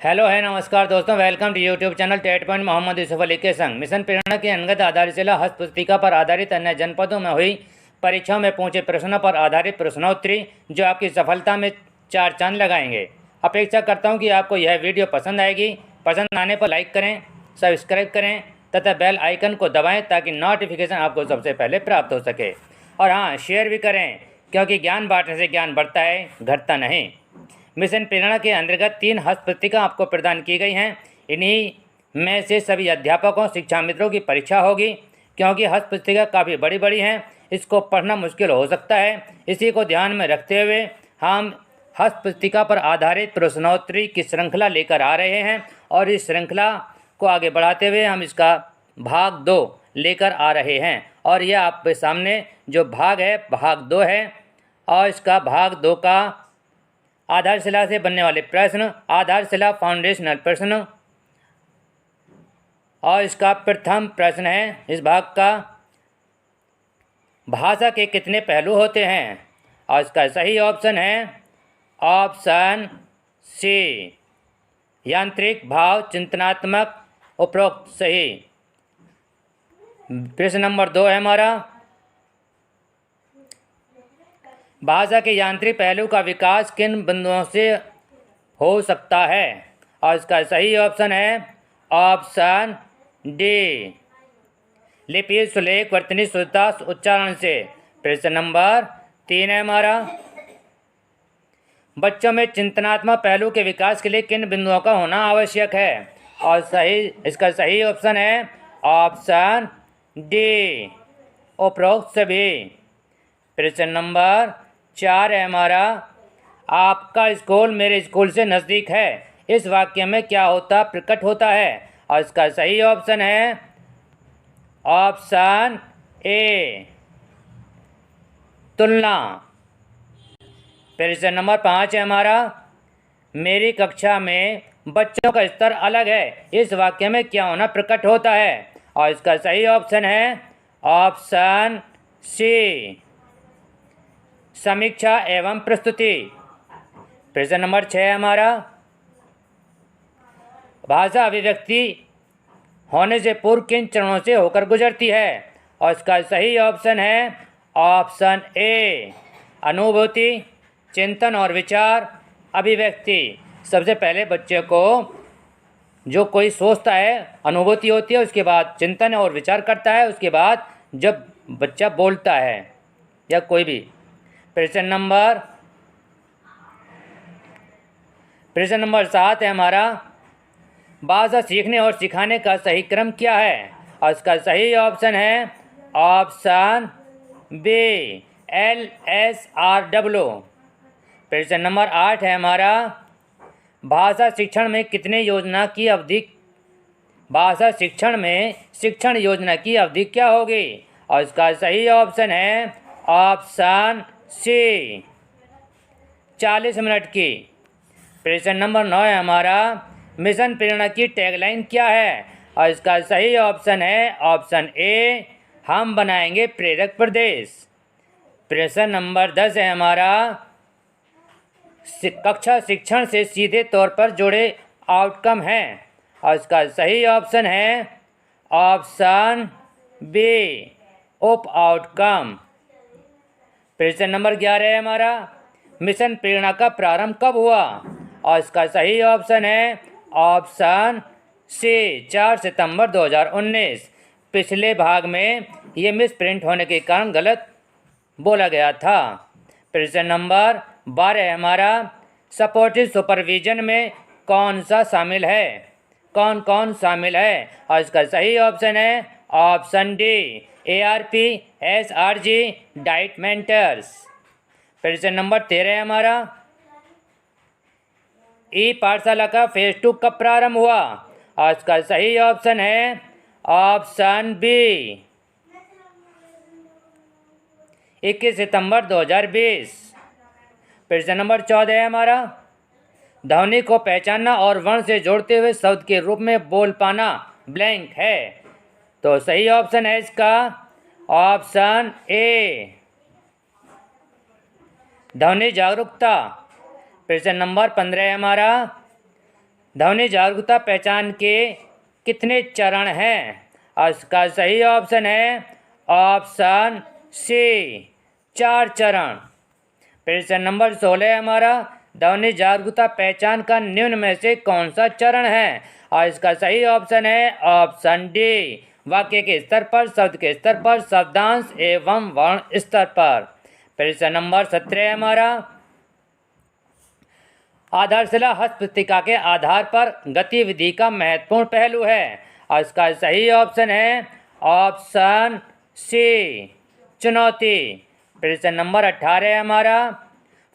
Hello है नमस्कार दोस्तों, welcome to YouTube channel TET point Mohammad Yusuf Ali के संग। मिशन प्रेरणा के अंतर्गत आधारशिला हस्त पुस्तिका पर आधारित अन्य जनपदों में हुई परीक्षाओं में पूछे प्रश्नों पर आधारित प्रश्नोत्तरी जो आपकी सफलता में चार चांद लगाएंगे। अपेक्षा करता हूं कि आपको यह वीडियो पसंद आएगी। पसंद आने पर लाइक करें, सब्सक्राइब करें तथा बेल आइकन को दबाएं ताकि नोटिफिकेशन आपको सबसे पहले प्राप्त हो सके। और हाँ, शेयर भी करें क्योंकि ज्ञान बांटने से ज्ञान बढ़ता है, घटता नहीं। मिशन प्रेरणा के अंतर्गत 3 हस्तपुस्तिका आपको प्रदान की गई हैं। इन्हीं में से सभी अध्यापकों शिक्षा मित्रों की परीक्षा होगी क्योंकि हस्तपुस्तिका काफ़ी बड़ी बड़ी हैं, इसको पढ़ना मुश्किल हो सकता है। इसी को ध्यान में रखते हुए हम हस्तपुस्तिका पर आधारित प्रश्नोत्तरी की श्रृंखला लेकर आ रहे हैं और इस श्रृंखला को आगे बढ़ाते हुए हम इसका भाग 2 लेकर आ रहे हैं। और यह आपके सामने जो भाग है भाग 2 है और इसका भाग 2 का आधारशिला से बनने वाले प्रश्न, आधारशिला फाउंडेशनल प्रश्न। और इसका प्रथम प्रश्न है इस भाग का, भाषा के कितने पहलू होते हैं? और इसका सही ऑप्शन है ऑप्शन सी, यांत्रिक, भाव, चिंतनात्मक, उपरोक्त सही। प्रश्न नंबर 2 है हमारा, भाषा के यांत्रिक पहलू का विकास किन बिंदुओं से हो सकता है? और इसका सही ऑप्शन है ऑप्शन डी, लिपि, सुलेख, वर्तनी, शुद्धता, उच्चारण से। प्रश्न नंबर 3 है हमारा, बच्चों में चिंतनात्मक पहलू के विकास के लिए किन बिंदुओं का होना आवश्यक है? और इसका सही ऑप्शन है ऑप्शन डी, उपरोक्त सभी। प्रश्न नंबर 4 है हमारा, आपका स्कूल मेरे स्कूल से नज़दीक है, इस वाक्य में क्या होता प्रकट होता है? और इसका सही ऑप्शन है ऑप्शन ए, तुलना। प्रश्न नंबर 5 है हमारा, मेरी कक्षा में बच्चों का स्तर अलग है, इस वाक्य में क्या होना प्रकट होता है? और इसका सही ऑप्शन है ऑप्शन सी, समीक्षा एवं प्रस्तुति। प्रश्न नंबर 6 है हमारा, भाषा अभिव्यक्ति होने से पूर्व किन चरणों से होकर गुजरती है? और इसका सही ऑप्शन है ऑप्शन ए, अनुभूति, चिंतन और विचार, अभिव्यक्ति। सबसे पहले बच्चे को जो कोई सोचता है अनुभूति होती है, उसके बाद चिंतन और विचार करता है, उसके बाद जब बच्चा बोलता है या कोई भी। प्रश्न नंबर 7 है हमारा, भाषा सीखने और सिखाने का सही क्रम क्या है? और इसका सही ऑप्शन है ऑप्शन बी, LSRW। प्रश्न नंबर 8 है हमारा, भाषा शिक्षण में शिक्षण योजना की अवधि क्या होगी? और इसका सही ऑप्शन है ऑप्शन सी, 40 मिनट की। प्रश्न नंबर 9 है हमारा, मिशन प्रेरणा की टैगलाइन क्या है? और इसका सही ऑप्शन है ऑप्शन ए, हम बनाएंगे प्रेरक प्रदेश। प्रश्न नंबर 10 है हमारा, कक्षा शिक्षण से सीधे तौर पर जुड़े आउटकम हैं। और इसका सही ऑप्शन है ऑप्शन बी, उप आउटकम। प्रश्न नंबर 11 है हमारा, मिशन प्रेरणा का प्रारंभ कब हुआ? और इसका सही ऑप्शन है ऑप्शन सी, 4 सितंबर 2019। पिछले भाग में ये मिस प्रिंट होने के कारण गलत बोला गया था। प्रश्न नंबर 12 है हमारा, सपोर्टिव सुपरविजन में कौन शामिल है? और इसका सही ऑप्शन है option D, ARP, SRG, diet mentors. प्रश्न नंबर 13 है हमारा, पाठशाला का फेज 2 कब प्रारंभ हुआ? और इसका सही ऑप्शन है ऑप्शन बी, 21 सितंबर 2020। प्रश्न नंबर 14 है हमारा, ध्वनि को पहचानना और वर्ण से जोड़ते हुए शब्द के रूप में बोल पाना ब्लैंक है। तो सही ऑप्शन है इसका ऑप्शन ए, ध्वनि जागरूकता। प्रश्न नंबर 15 है हमारा, ध्वनि जागरूकता पहचान के कितने चरण हैं? और इसका सही ऑप्शन है ऑप्शन सी, 4 चरण। प्रश्न नंबर 16 है हमारा, ध्वनि जागरूकता पहचान का निम्न में से कौन सा चरण है? और इसका सही ऑप्शन है ऑप्शन डी, वाक्य के स्तर पर, शब्द के स्तर पर, शब्दांश एवं वर्ण स्तर पर। प्रश्न नंबर 17 है हमारा, आधारशिला हस्तपुस्तिका के आधार पर गतिविधि का महत्वपूर्ण पहलू है। और इसका सही ऑप्शन है ऑप्शन सी, चुनौती। प्रश्न नंबर 18 है हमारा,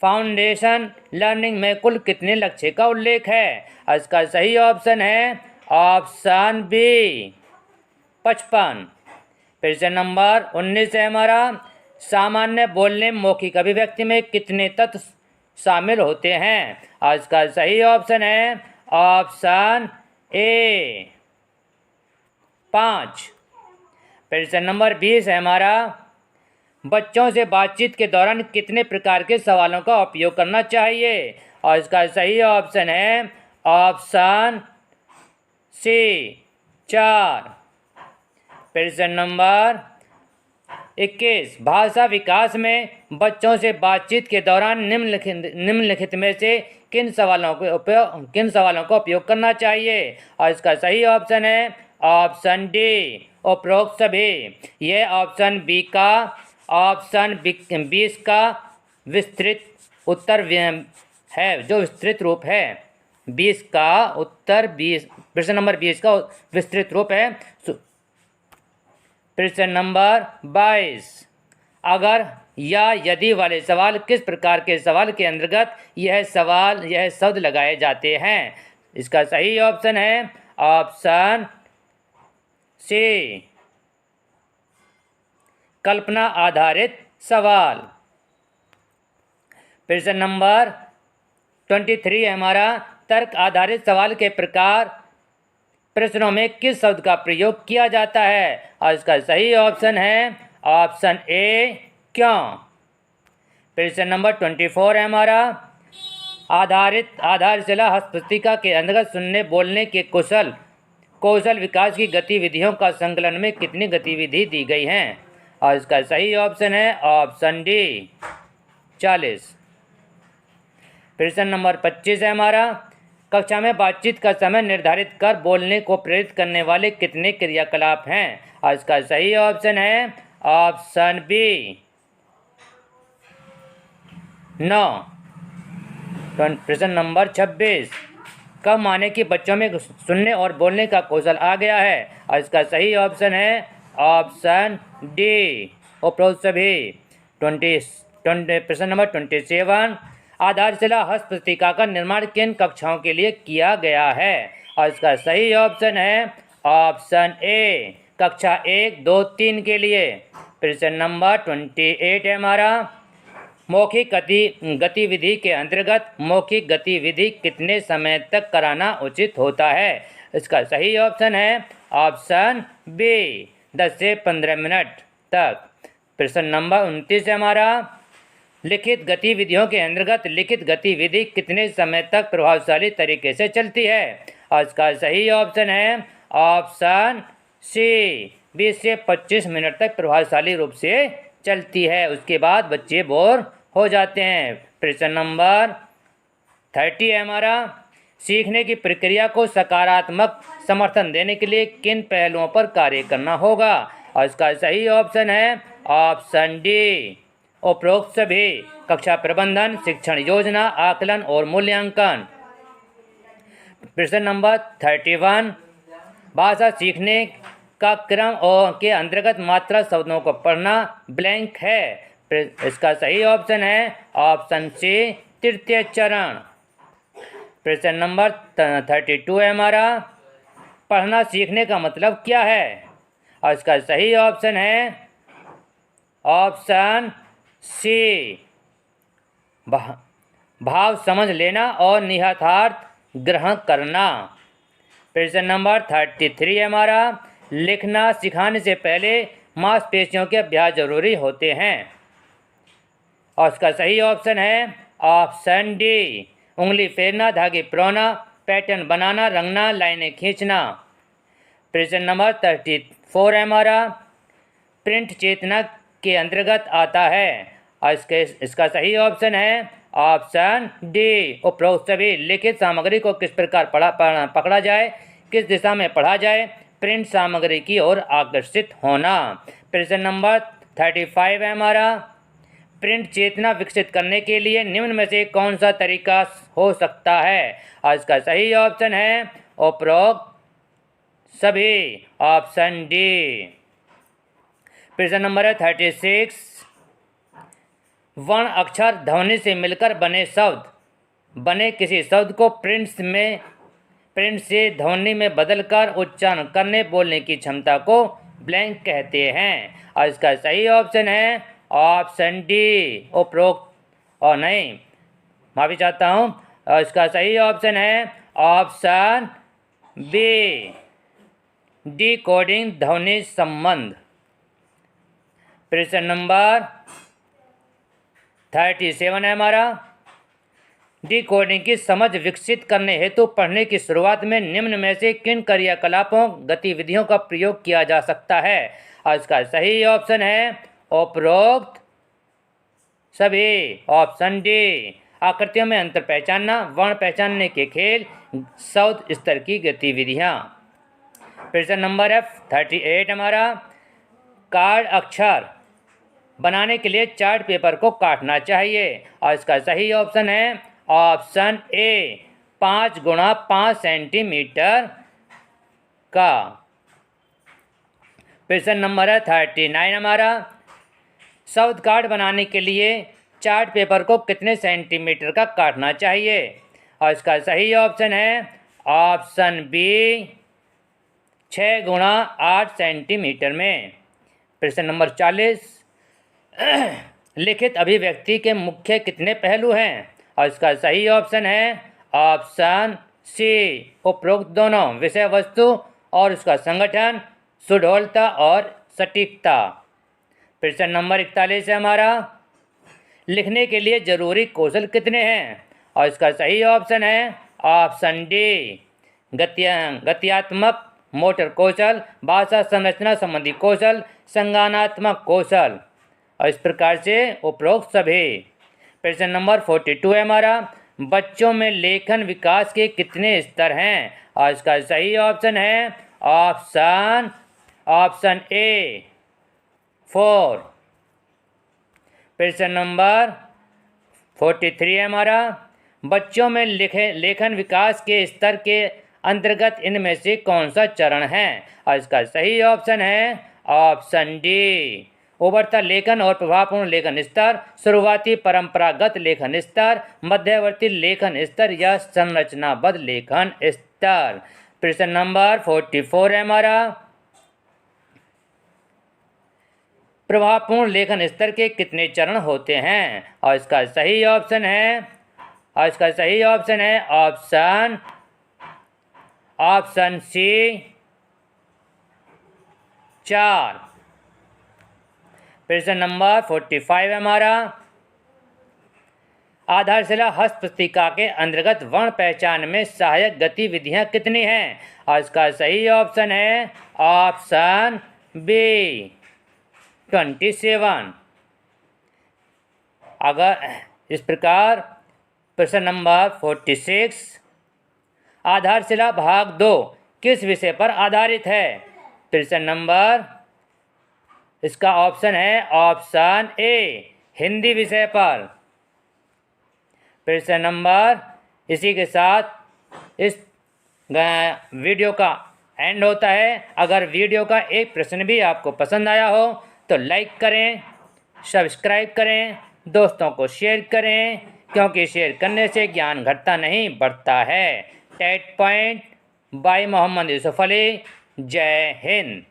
फाउंडेशन लर्निंग में कुल कितने लक्ष्य का उल्लेख है? और इसका सही ऑप्शन है ऑप्शन बी, 55। प्रश्न नंबर 19 है हमारा, सामान्य बोलने मौखिक अभिव्यक्ति में कितने तत्व शामिल होते हैं? और इसका सही ऑप्शन है ऑप्शन ए, 5। प्रश्न नंबर 20 है हमारा, बच्चों से बातचीत के दौरान कितने प्रकार के सवालों का उपयोग करना चाहिए? और इसका सही ऑप्शन है ऑप्शन सी, 4। प्रश्न नंबर 21, भाषा विकास में बच्चों से बातचीत के दौरान निम्नलिखित में से किन सवालों का उपयोग करना चाहिए? और इसका सही ऑप्शन है ऑप्शन डी, उपरोक्त सभी। यह ऑप्शन 20 का विस्तृत उत्तर है, जो विस्तृत रूप है। 20 का उत्तर 20, प्रश्न नंबर 20 का विस्तृत रूप है। प्रश्न नंबर 22, अगर या यदि वाले सवाल किस प्रकार के सवाल के अंतर्गत यह शब्द लगाए जाते हैं? इसका सही ऑप्शन है ऑप्शन सी, कल्पना आधारित सवाल। प्रश्न नंबर 23 है हमारा, तर्क आधारित सवाल के प्रकार प्रश्नों में किस शब्द का प्रयोग किया जाता है? और इसका सही ऑप्शन है ऑप्शन ए, क्यों। प्रश्न नंबर 24 है हमारा, आधारशिला हस्तपुस्तिका के अंतर्गत सुनने बोलने के कौशल विकास की गतिविधियों का संकलन में कितनी गतिविधि दी गई हैं? और इसका सही ऑप्शन है ऑप्शन डी, 40। प्रश्न नंबर 25 है हमारा, कक्षा में बातचीत का समय निर्धारित कर बोलने को प्रेरित करने वाले कितने क्रियाकलाप हैं? और इसका सही ऑप्शन है ऑप्शन बी, 9। प्रश्न नंबर 26, कब माने कि बच्चों में सुनने और बोलने का कौशल आ गया है? और इसका सही ऑप्शन है ऑप्शन डी, उपरोक्त सभी। प्रश्न नंबर 27, आधारशिला हस्तपुस्तिका का निर्माण किन कक्षाओं के लिए किया गया है? और इसका सही ऑप्शन है ऑप्शन ए, कक्षा 1, 2, 3 के लिए। प्रश्न नंबर 28 है हमारा, मौखिक गतिविधि के अंतर्गत मौखिक गतिविधि कितने समय तक कराना उचित होता है? इसका सही ऑप्शन है ऑप्शन बी, 10 से 15 मिनट तक। प्रश्न नंबर 29 है हमारा, लिखित गतिविधियों के अंतर्गत लिखित गतिविधि कितने समय तक प्रभावशाली तरीके से चलती है? और इसका सही ऑप्शन है ऑप्शन सी, 20 से 25 मिनट तक प्रभावशाली रूप से चलती है। उसके बाद बच्चे बोर हो जाते हैं। प्रश्न नंबर 30 है हमारा, सीखने की प्रक्रिया को सकारात्मक समर्थन देने के लिए किन पहलुओं पर कार्य करना होगा? और इसका सही ऑप्शन है ऑप्शन डी, उपरोक्त सभी। कक्षा प्रबंधन, शिक्षण योजना, आकलन और मूल्यांकन। प्रश्न नंबर 31, भाषा सीखने का क्रम और के अंतर्गत मात्रा शब्दों को पढ़ना ब्लैंक है। इसका सही ऑप्शन है ऑप्शन सी, तृतीय चरण। प्रश्न नंबर 32 है हमारा, पढ़ना सीखने का मतलब क्या है? और इसका सही ऑप्शन है ऑप्शन सी, भाव समझ लेना और निहितार्थ ग्रहण करना। प्रश्न नंबर 33 है हमारा, लिखना सिखाने से पहले मांसपेशियों के अभ्यास जरूरी होते हैं। और इसका सही ऑप्शन है ऑप्शन डी, उंगली फेरना, धागे पिरोना, पैटर्न बनाना, रंगना, लाइनें खींचना। प्रश्न नंबर 34 है हमारा, प्रिंट चेतना के अंतर्गत आता है। और इसका सही ऑप्शन है ऑप्शन डी। उपरोक्त सभी लिखित सामग्री को किस प्रकार पकड़ा जाए, किस दिशा में पढ़ा जाए? प्रिंट सामग्री की ओर आकर्षित होना। प्रश्न नंबर 35 है हमारा, प्रिंट चेतना विकसित करने के लिए निम्न में से कौन सा तरीका हो सकता है? और इसका सही ऑप्शन है उपरोक्त सभी, ऑप्शन डी। प्रश्न नंबर है 36, वर्ण अक्षर ध्वनि से मिलकर बने किसी शब्द को प्रिंट से ध्वनि में बदलकर उच्चारण करने बोलने की क्षमता को ब्लैंक कहते हैं। और इसका सही ऑप्शन है ऑप्शन डी। उपरोक्त और नहीं, माफी चाहता हूँ, और इसका सही ऑप्शन है ऑप्शन बी, डिकोडिंग ध्वनि संबंध। प्रश्न नंबर 37 है हमारा, डिकोडिंग की समझ विकसित करने हेतु पढ़ने की शुरुआत में निम्न में से किन क्रियाकलापों गतिविधियों का प्रयोग किया जा सकता है? और इसका सही ऑप्शन है उपरोक्त सभी, ऑप्शन डी। आकृतियों में अंतर पहचानना, वर्ण पहचानने के खेल, शब्द स्तर की गतिविधियाँ। प्रश्न नंबर है 38 हमारा, कार्ड अक्षर बनाने के लिए चार्ट पेपर को काटना चाहिए। और इसका सही ऑप्शन है ऑप्शन ए, 5 गुणा 5 सेंटीमीटर का। प्रश्न नंबर है 39 हमारा, शब्द कार्ड बनाने के लिए चार्ट पेपर को कितने सेंटीमीटर का काटना चाहिए? और इसका सही ऑप्शन है ऑप्शन बी, 6 गुणा 8 सेंटीमीटर में। प्रश्न नंबर 40, लिखित अभिव्यक्ति के मुख्य कितने पहलू हैं? और इसका सही ऑप्शन है ऑप्शन सी, उपरोक्त दोनों, विषय वस्तु और उसका संगठन, सुडौलता और सटीकता। प्रश्न नंबर 41 है हमारा, लिखने के लिए जरूरी कौशल कितने हैं? और इसका सही ऑप्शन है ऑप्शन डी, गत्यात्मक मोटर कौशल, भाषा संरचना संबंधी कौशल, संज्ञानात्मक कौशल। और इस प्रकार से उपरोक्त सभी। प्रश्न नंबर 42 है हमारा, बच्चों में लेखन विकास के कितने स्तर हैं? और इसका सही ऑप्शन है ऑप्शन ए, 4। प्रश्न नंबर 43 है हमारा, बच्चों में लेखन विकास के स्तर के अंतर्गत इनमें से कौन सा चरण है? और इसका सही ऑप्शन है ऑप्शन डी, उभरता लेखन और प्रभावपूर्ण लेखन स्तर, शुरुआती परंपरागत लेखन स्तर, मध्यवर्ती लेखन स्तर या संरचनाबद्ध लेखन स्तर। प्रश्न नंबर 44 है हमारा, प्रभावपूर्ण लेखन स्तर के कितने चरण होते हैं? और इसका सही ऑप्शन है ऑप्शन सी, 4। प्रश्न नंबर 45 है हमारा, आधारशिला हस्तपुस्तिका के अंतर्गत वर्ण पहचान में सहायक गतिविधियां कितनी हैं? और इसका सही ऑप्शन है ऑप्शन बी, 27। अगर इस प्रकार प्रश्न नंबर 46, आधारशिला भाग 2 किस विषय पर आधारित है? प्रश्न नंबर, इसका ऑप्शन है ऑप्शन ए, हिंदी विषय पर। प्रश्न नंबर, इसी के साथ इस वीडियो का एंड होता है। अगर वीडियो का एक प्रश्न भी आपको पसंद आया हो तो लाइक करें, सब्सक्राइब करें, दोस्तों को शेयर करें, क्योंकि शेयर करने से ज्ञान घटता नहीं बढ़ता है। TET point by Mohammad Yusuf Ali. जय हिंद।